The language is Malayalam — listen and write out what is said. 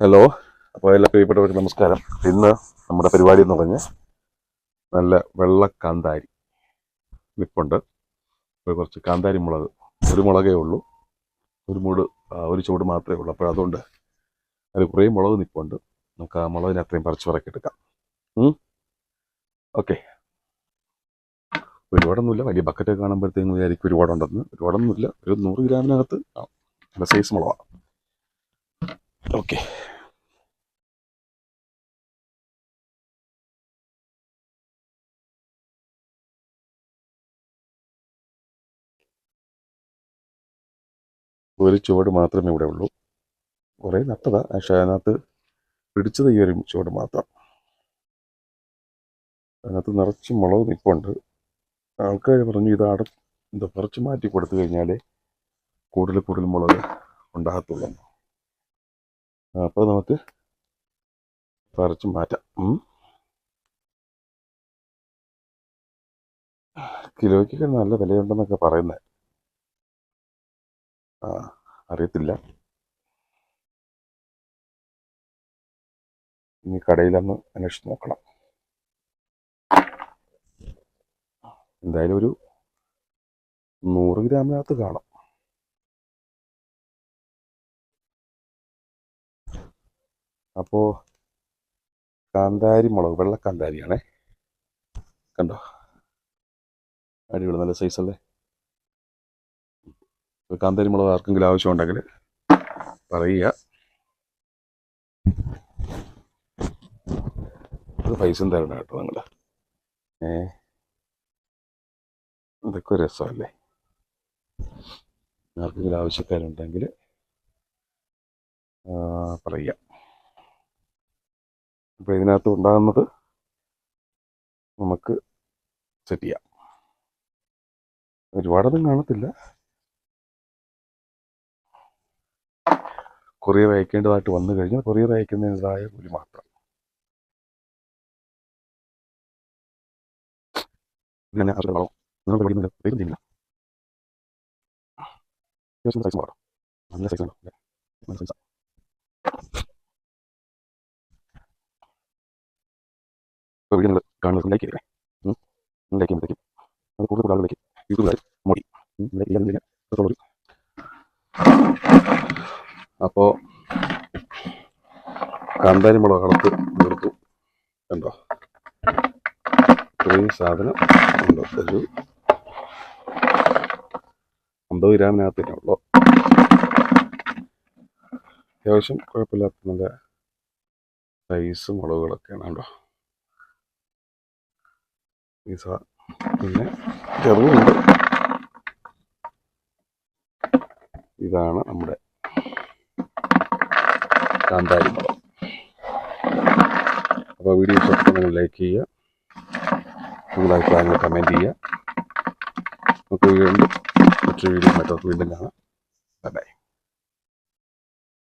ഹലോ. അപ്പോൾ എല്ലാ പ്രിയപ്പെട്ടവർക്ക് നമസ്കാരം. ഇന്ന് നമ്മുടെ പരിപാടി എന്ന് പറഞ്ഞ് നല്ല വെള്ള കാന്താരി നിപ്പുണ്ട്. കുറച്ച് കാന്താരി മുളക്, ഒരു മുളകേ ഉള്ളൂ, ഒരു ചൂട് മാത്രമേ ഉള്ളൂ. അപ്പോൾ അതുകൊണ്ട് അത് കുറേ മുളക് നിപ്പുണ്ട്. നമുക്ക് ആ മുളകിനെ അത്രയും പറിച്ച് പറക്കിയെടുക്കാം. ഓക്കെ. ഒരുപാടൊന്നുമില്ല, വലിയ ബക്കറ്റൊക്കെ കാണുമ്പോഴത്തേക്കും വിചാരിക്കും ഒരുപാടുണ്ടെന്ന്. ഒരുപാടൊന്നുമില്ല, ഒരു 100 ഗ്രാമിനകത്ത് നല്ല സൈസ് മുളകാണ്. ഓക്കെ. ഒരു ചുവട് മാത്രമേ ഇവിടെ ഉള്ളൂ. കുറേ നട്ടതാ, പക്ഷേ അതിനകത്ത് പിടിച്ചത് ഈ ഒരു ചുവട് മാത്രം. അതിനകത്ത് നിറച്ച് മുളക് നിപ്പുണ്ട്. ആൾക്കാർ പറഞ്ഞു ഇത് എന്താ പറിച്ച് മാറ്റി കൊടുത്തു കഴിഞ്ഞാലേ കൂടുതൽ മുളക് ഉണ്ടാകത്തുള്ളൂ. അപ്പോൾ നമുക്ക് പറിച്ച് മാറ്റാം. കിലോയ്ക്ക് നല്ല വിലയുണ്ടെന്നൊക്കെ പറയുന്നത്. അറിയത്തില്ല. ഇനി കടയിലൊന്ന് അന്വേഷിച്ച് നോക്കണം. എന്തായാലും ഒരു 100 ഗ്രാമിനകത്ത് കാണും. അപ്പോൾ കാന്താരി മുളക്, വെള്ള കാന്താരിയാണേ. കണ്ടോ, അടിപൊളി നല്ല സൈസല്ലേ. കാന്താരി മുളക് ആർക്കെങ്കിലും ആവശ്യമുണ്ടെങ്കിൽ പറയുക. അത് പൈസ തരണം കേട്ടോ നിങ്ങൾ. ഇതൊക്കെ ഒരു രസമല്ലേ. ആർക്കെങ്കിലും ആവശ്യക്കാരുണ്ടെങ്കിൽ പറയുക. അപ്പോൾ ഇതിനകത്ത് ഉണ്ടാകുന്നത് നമുക്ക് സെറ്റ് ചെയ്യാം. ഒരുപാടൊന്നും കാണത്തില്ല. കൊറിയർ അയക്കേണ്ടതായിട്ട് വന്നു കഴിഞ്ഞാൽ കൊറിയർ അയക്കുന്നതിൻ്റെതായ കൂലി മാത്രം. പിന്നെ അസുഖങ്ങളോ നിങ്ങൾ പഠിക്കുന്നില്ല, വേഗം ചെയ്യില്ല. അത്യാവശ്യം സൈസ് മാറാം. നല്ല സൈസ് ഉണ്ടോ? നല്ല സൈസാണ്. ഇപ്പോൾ വീഡിയോ നിങ്ങൾ കാണുന്നത് ലൈക്ക് ചെയ്തേ. ലൈക്ക് ചെയ്യുമ്പോഴത്തേക്കും അത് കൂടുതൽ ആളുകളിലേക്ക് യൂട്യൂബുകാർ മോടി ലൈക്ക്. അപ്പോൾ കാന്താരി മുളക് കളത്ത് എടുത്തു. കണ്ടോ, ഇത്രയും സാധനം ഉണ്ടോ? ഒരു 50 ഗ്രാമിനകത്ത് തന്നെ ഉള്ളൂ. അത്യാവശ്യം കുഴപ്പമില്ലാത്ത നല്ല സൈസ് മുളകുകളൊക്കെയാണ്. കണ്ടോ, പിന്നെ ചെറുതുണ്ട്. ഇതാണ് നമ്മുടെ കാന്താരി മുളക്. അപ്പോൾ വീഡിയോ ഇഷ്ടപ്പെട്ട നിങ്ങൾ ലൈക്ക് ചെയ്യുക, നിങ്ങളുടെ അഭിപ്രായങ്ങൾ കമൻറ്റ് ചെയ്യുക. നമുക്ക് വീണ്ടും മറ്റൊരു വീഡിയോ വീണ്ടും കാണാം. ബൈ.